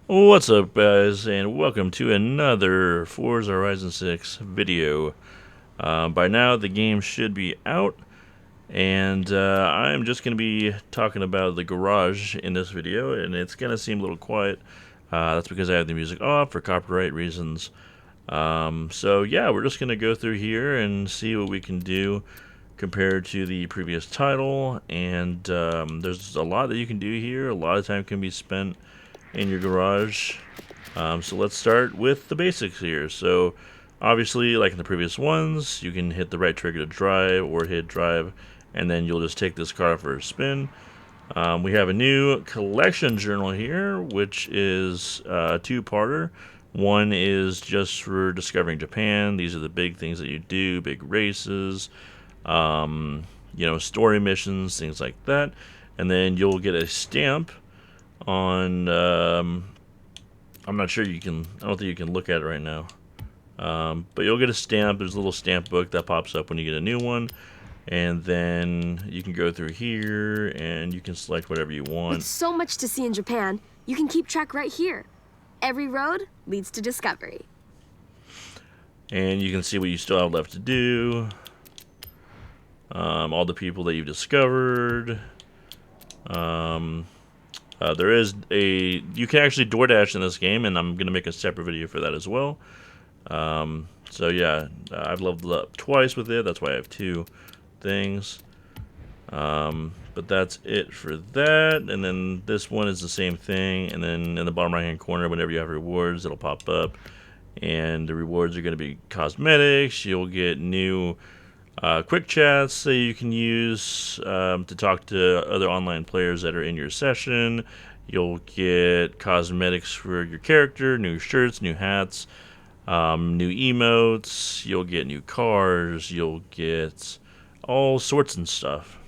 What's up, guys, and welcome to another Forza Horizon 6 video. By now, the game should be out, and I'm just going to be talking about the garage in this video, and it's going to seem a little quiet. That's because I have the music off for copyright reasons. So yeah, we're just going to go through here and see what we can do compared to the previous title, and there's a lot that you can do here. A lot of time can be spent in your garage. So let's start with the basics here. So obviously, like in the previous ones, you can hit the right trigger to drive or hit drive, and then you'll just take this car for a spin. We have a new collection journal here, which is a two-parter. One is just for discovering Japan. These are the big things that you do, big races, story missions, things like that. And then you'll get a stamp on I'm not sure you can. I don't think you can look at it right now. But you'll get a stamp. There's a little stamp book that pops up when you get a new one. And then you can go through here and you can select whatever you With want. so much to see in Japan, you can keep track right here. Every road leads to discovery. And you can see what you still have left to do. All the people that you've discovered. There is you can actually DoorDash in this game, and I'm going to make a separate video for that as well. So yeah, I've leveled up twice with it. That's why I have two things. But that's it for that. And then this one is the same thing. And then in the bottom right hand corner, whenever you have rewards, it'll pop up. And the rewards are going to be cosmetics. You'll get new quick chats that you can use to talk to other online players that are in your session. You'll get cosmetics for your character, new shirts, new hats, new emotes. You'll get new cars. You'll get all sorts of stuff.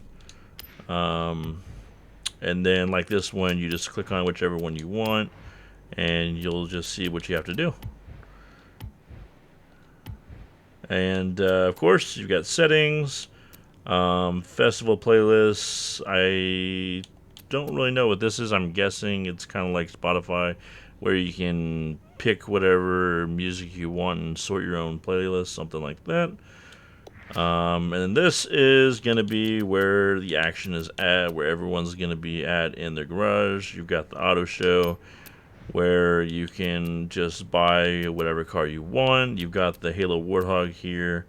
And then like this one, you just click on whichever one you want, and you'll just see what you have to do. And of course, you've got settings, festival playlists. I don't really know what this is. I'm guessing it's kind of like Spotify, where you can pick whatever music you want and sort your own playlist, something like that. And this is going to be where the action is at, where everyone's going to be at in their garage. You've got the auto show, where you can just buy whatever car you want. You've got the Halo Warthog here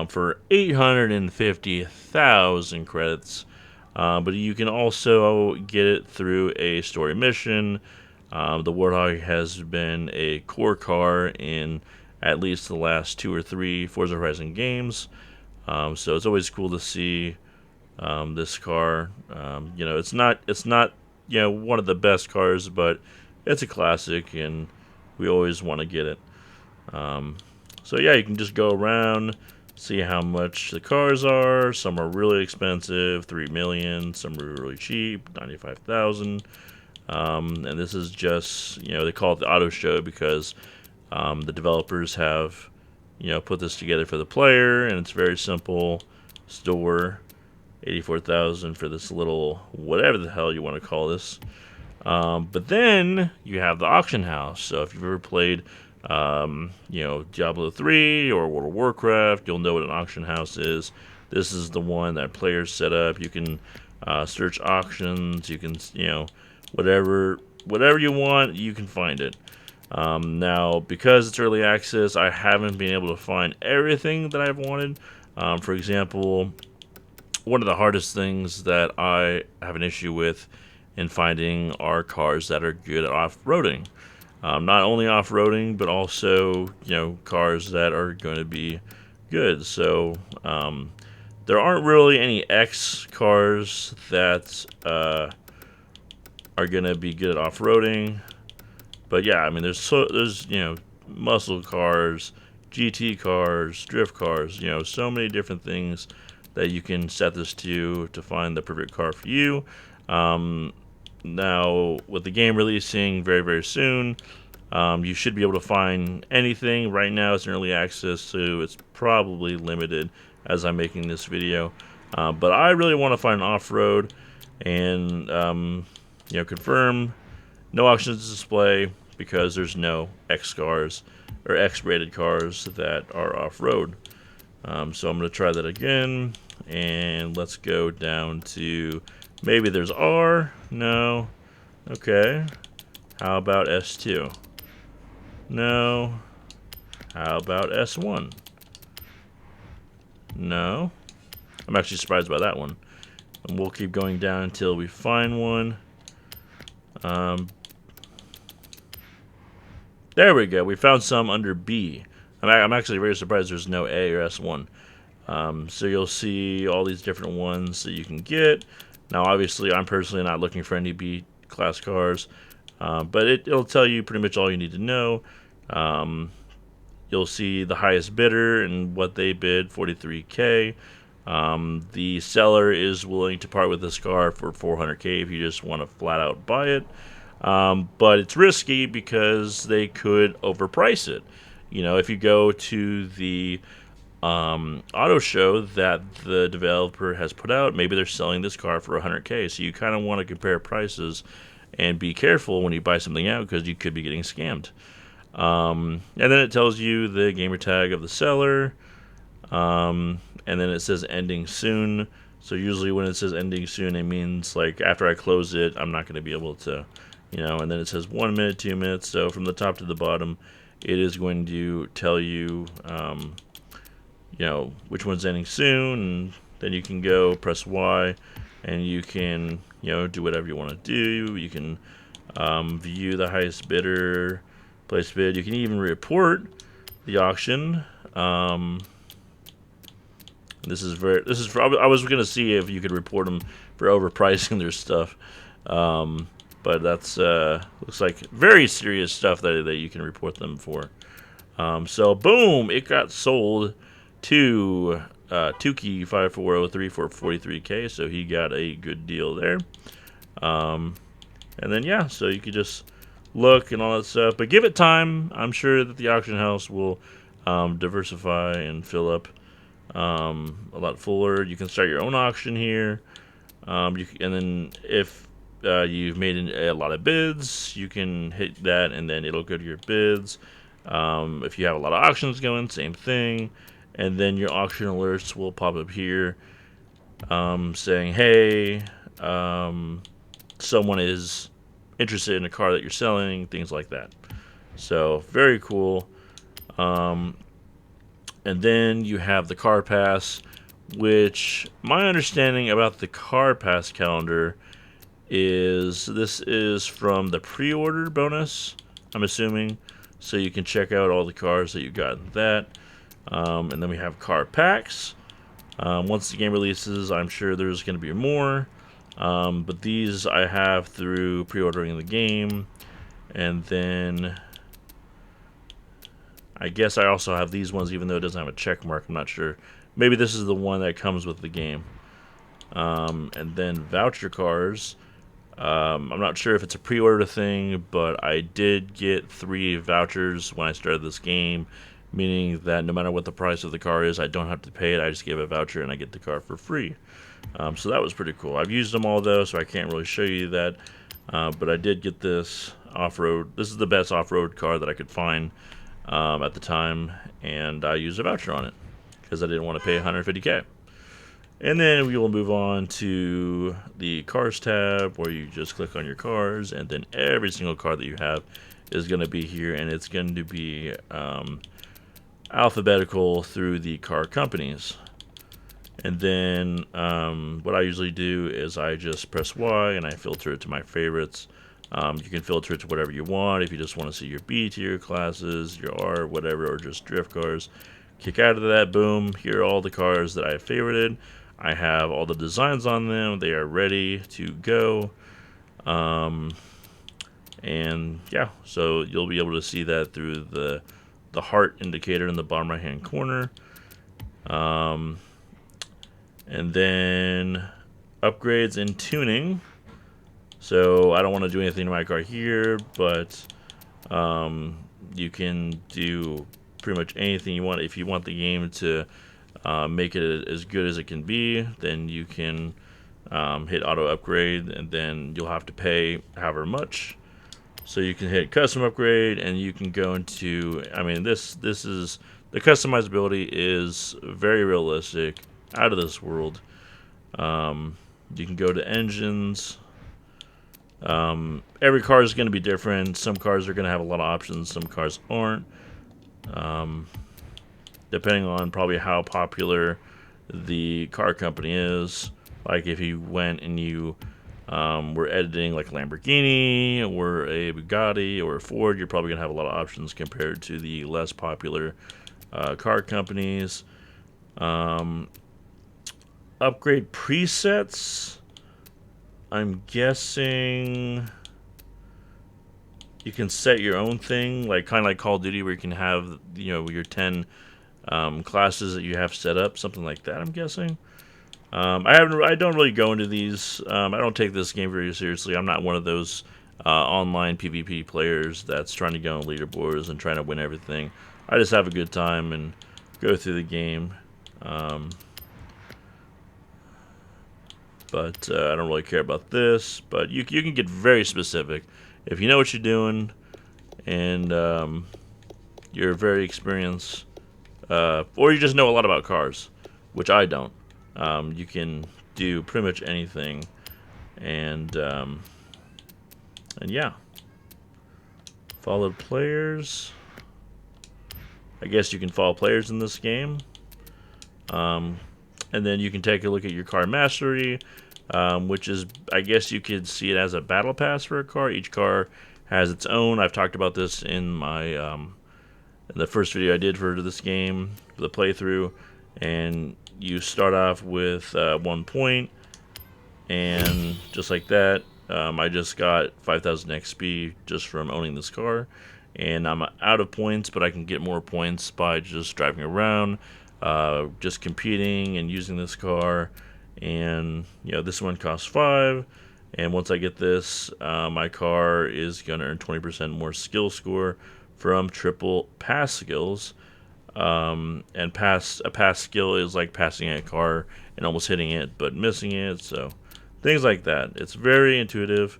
for 850,000 credits. But you can also get it through a story mission. The Warthog has been a core car in at least the last 2 or 3 Forza Horizon games. So it's always cool to see this car. It's not one of the best cars, but it's a classic, and we always want to get it. So yeah, you can just go around, see how much the cars are. Some are really expensive, 3 million. Some are really cheap, 95,000. And this is just, they call it the auto show because the developers have, put this together for the player, and it's very simple. Store 84,000 for this little whatever the hell you want to call this. But then you have the auction house. So if you've ever played, Diablo 3 or World of Warcraft, you'll know what an auction house is. This is the one that players set up. You can search auctions. You can, whatever you want, you can find it. Now, because it's early access, I haven't been able to find everything that I've wanted. For example, one of the hardest things that I have an issue with in finding are cars that are good at off-roading. Not only off-roading, but also, cars that are going to be good. So, there aren't really any X cars that are going to be good at off-roading. But yeah, I mean, there's muscle cars, GT cars, drift cars, so many different things that you can set this to find the perfect car for you. Now, with the game releasing very, very soon, you should be able to find anything. Right now, it's in early access, so it's probably limited as I'm making this video. But I really want to find an off-road and, confirm No auctions display because there's no X cars or X rated cars that are off road. So I'm going to try that again, and let's go down to maybe there's R. No. Okay. How about S2? No. How about S1? No. I'm actually surprised by that one. And we'll keep going down until we find one. There we go. We found some under B. I'm actually very surprised there's no A or S1. So you'll see all these different ones that you can get. Now, obviously, I'm personally not looking for any B class cars, but it'll tell you pretty much all you need to know. You'll see the highest bidder and what they bid, 43K. The seller is willing to part with this car for 400K if you just want to flat out buy it. But it's risky because they could overprice it. You know, if you go to the auto show that the developer has put out, maybe they're selling this car for 100K. So you kind of want to compare prices and be careful when you buy something out because you could be getting scammed. And then it tells you the gamer tag of the seller. And then it says ending soon. So usually when it says ending soon, it means like after I close it, I'm not going to be able to, and then it says 1 minute, 2 minutes. So from the top to the bottom, it is going to tell you, which one's ending soon. And then you can go press Y and you can, do whatever you want to do. You can view the highest bidder, place bid. You can even report the auction. I was gonna see if you could report them for overpricing their stuff, but that's looks like very serious stuff that you can report them for. So boom, it got sold to Tukey 5403 for 43K, so he got a good deal there. And then so you could just look and all that stuff, but give it time. I'm sure that the auction house will diversify and fill up a lot fuller. You can start your own auction here, and then if you've made a lot of bids, you can hit that, and then it'll go to your bids. If you have a lot of auctions going, same thing, and then your auction alerts will pop up here, saying, "Hey, someone is interested in a car that you're selling," things like that. So very cool. And then you have the car pass, which my understanding about the car pass calendar is this is from the pre-order bonus, I'm assuming. So you can check out all the cars that you got in that. And then we have car packs. Once the game releases, I'm sure there's going to be more. But these I have through pre-ordering the game. And then I guess I also have these ones, even though it doesn't have a check mark. I'm not sure. Maybe this is the one that comes with the game. And then voucher cars. I'm not sure if it's a pre-order thing, but I did get 3 vouchers when I started this game, meaning that no matter what the price of the car is, I don't have to pay it. I just give a voucher and I get the car for free. So that was pretty cool. I've used them all though, so I can't really show you that. But I did get this off-road. This is the best off-road car that I could find at the time, and I used a voucher on it because I didn't want to pay 150K. And then we will move on to the cars tab, where you just click on your cars, and then every single car that you have is going to be here, and it's going to be alphabetical through the car companies. And then what I usually do is I just press Y and I filter it to my favorites. You can filter it to whatever you want. If you just want to see your B tier classes, your R, whatever, or just drift cars, kick out of that. Boom. Here are all the cars that I have favorited. I have all the designs on them. They are ready to go. And so you'll be able to see that through the heart indicator in the bottom right hand corner. And then upgrades and tuning. So I don't want to do anything to my car here, but you can do pretty much anything you want. If you want the game to make it as good as it can be, then you can hit auto upgrade, and then you'll have to pay however much. So you can hit custom upgrade, and you can go into. I mean, this is the customizability is very realistic, out of this world. You can go to engines. Every car is going to be different. Some cars are going to have a lot of options. Some cars aren't. Depending on probably how popular the car company is. Like if you went and you were editing like a Lamborghini or a Bugatti or a Ford, you're probably gonna have a lot of options compared to the less popular car companies. Um, Upgrade presets. I'm guessing you can set your own thing, like kind of like Call of Duty, where you can have your 10 classes that you have set up, something like that. I'm guessing. I don't really go into these. I don't take this game very seriously. I'm not one of those online PvP players that's trying to go on leaderboards and trying to win everything. I just have a good time and go through the game. Um, but I don't really care about this. But you can get very specific if you know what you're doing and you're very experienced, or you just know a lot about cars, which I don't. You can do pretty much anything, and yeah, follow players. I guess you can follow players in this game, and then you can take a look at your car mastery, which is, I guess you could see it as a battle pass for a car. Each car has its own. I've talked about this in my in the first video I did for this game, the playthrough, and you start off with 1 point, and just like that, I just got 5,000 XP just from owning this car, and I'm out of points, but I can get more points by just driving around, just competing and using this car, and this one costs 5, and once I get this, my car is going to earn 20% more skill score from triple pass skills. And a pass skill is like passing a car and almost hitting it but missing it, so things like that. It's very intuitive.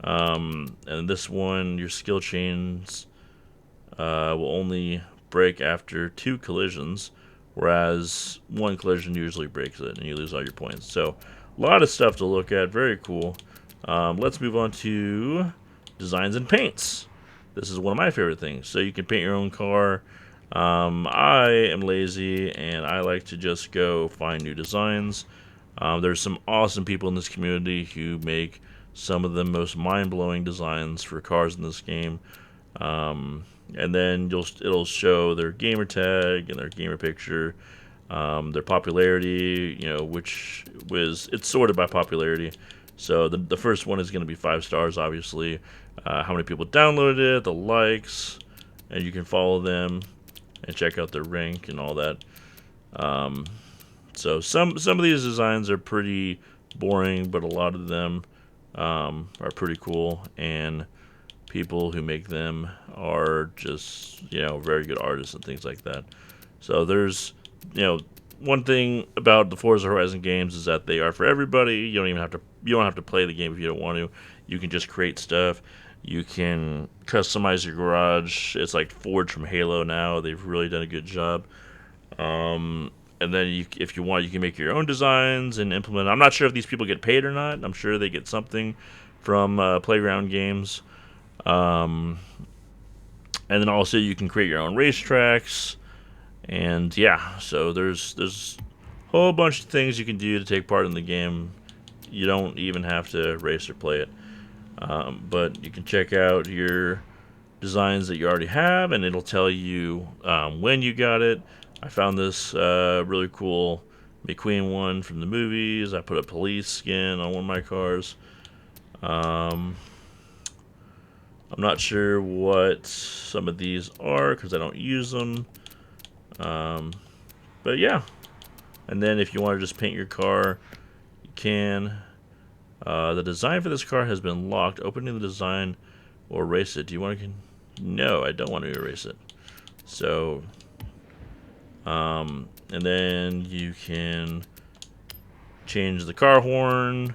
And this one, your skill chains will only break after 2 collisions, whereas 1 collision usually breaks it and you lose all your points. So a lot of stuff to look at. Very cool. Let's move on to designs and paints. This is one of my favorite things. So you can paint your own car. I am lazy and I like to just go find new designs. There's some awesome people in this community who make some of the most mind-blowing designs for cars in this game. And then it'll show their gamer tag and their gamer picture, their popularity, which it's sorted by popularity. So the first one is going to be 5 stars, obviously. How many people downloaded it, the likes, and you can follow them and check out their rank and all that. So some of these designs are pretty boring, but a lot of them are pretty cool, and people who make them are just very good artists and things like that. So there's one thing about the Forza Horizon games is that they are for everybody. You don't have to play the game if you don't want to. You can just create stuff. You can customize your garage. It's like Forge from Halo now. They've really done a good job. And then if you want, you can make your own designs and implement. I'm not sure if these people get paid or not. I'm sure they get something from Playground Games. And then also you can create your own racetracks. And yeah, so there's a whole bunch of things you can do to take part in the game. You don't even have to race or play it. But you can check out your designs that you already have, and it'll tell you when you got it. I found this really cool McQueen one from the movies. I put a police skin on one of my cars. I'm not sure what some of these are because I don't use them. But yeah. And then if you want to just paint your car, you can. The design for this car has been locked. Opening the design will erase it. Do you want to? No, I don't want to erase it. So, and then you can change the car horn.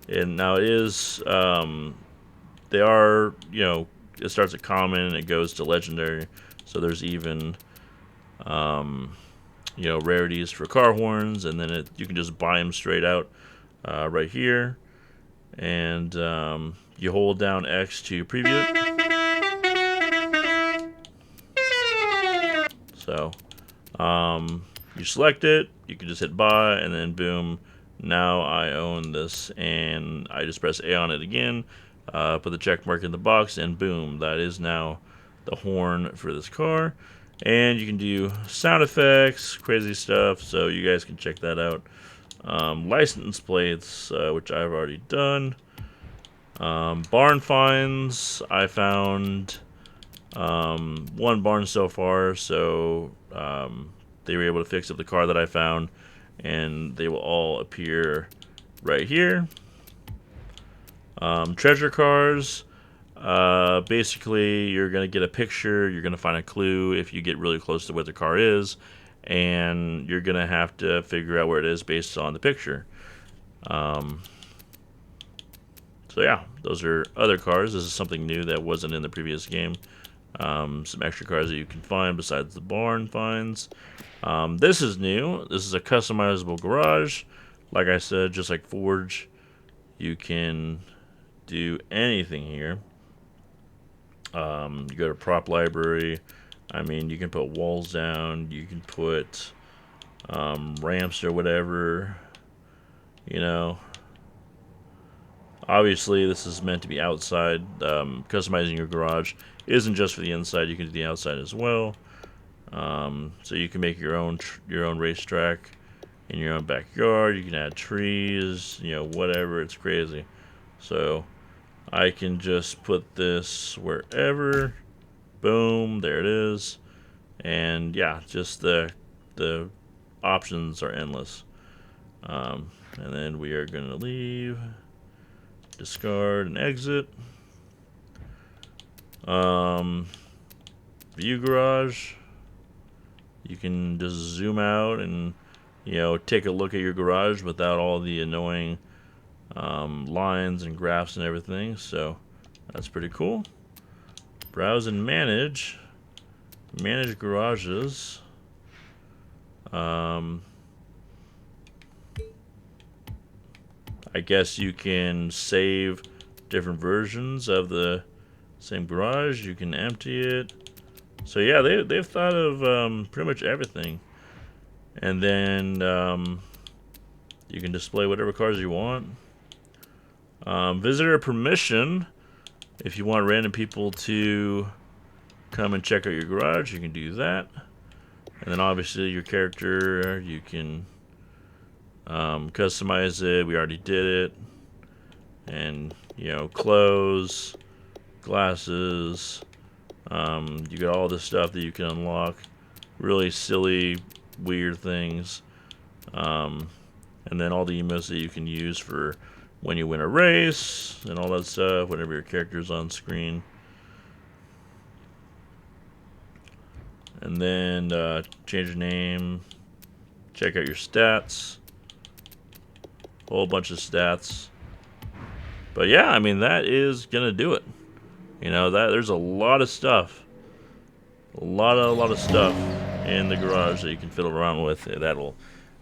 And now it is, they are, it starts at common and it goes to legendary. So there's even rarities for car horns, and then you can just buy them straight out right here, and you hold down X to preview it. So you select it, you can just hit buy, and then boom, now I own this, and I just press A on it again, put the check mark in the box, and boom, that is now the horn for this car. And you can do sound effects, crazy stuff, so you guys can check that out. License plates, which I've already done. Barn finds, I found one barn so far, so they were able to fix up the car that I found, and they will all appear right here. Treasure cars, basically you're going to get a picture, you're going to find a clue if you get really close to what the car is, and you're going to have to figure out where it is based on the picture. So yeah, those are other cars. This is something new that wasn't in the previous game. Some extra cars that you can find besides the barn finds. This is new. This is a customizable garage. Like I said, just like Forge, you can do anything here. You go to prop library. I mean, you can put walls down. You can put ramps or whatever. Obviously, this is meant to be outside. Customizing your garage isn't just for the inside. You can do the outside as well. So you can make your own racetrack in your own backyard. You can add trees, whatever. It's crazy. So I can just put this wherever. Boom, there it is. And yeah, just the options are endless. And then we are going to leave. Discard and exit. View garage. You can just zoom out and take a look at your garage without all the annoying lines and graphs and everything. So that's pretty cool. Browse and manage. Manage garages. I guess you can save different versions of the same garage. You can empty it. So yeah, they've thought of pretty much everything. And then you can display whatever cars you want. Visitor permission. If you want random people to come and check out your garage, you can do that. And then obviously your character, you can customize it. We already did it. And clothes, glasses, you got all this stuff that you can unlock. Really silly, weird things. And then all the emotes that you can use for when you win a race and all that stuff, whenever your character's on screen. And then change your name, check out your stats, whole bunch of stats. But yeah, I mean, that is gonna do it. There's a lot of stuff, a lot of stuff in the garage that you can fiddle around with. That'll,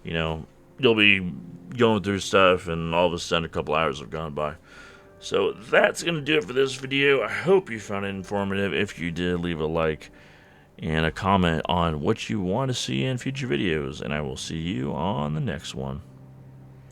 you'll be going through stuff, and all of a sudden, a couple hours have gone by. So that's gonna do it for this video. I hope you found it informative. If you did, leave a like and a comment on what you want to see in future videos, and I will see you on the next one.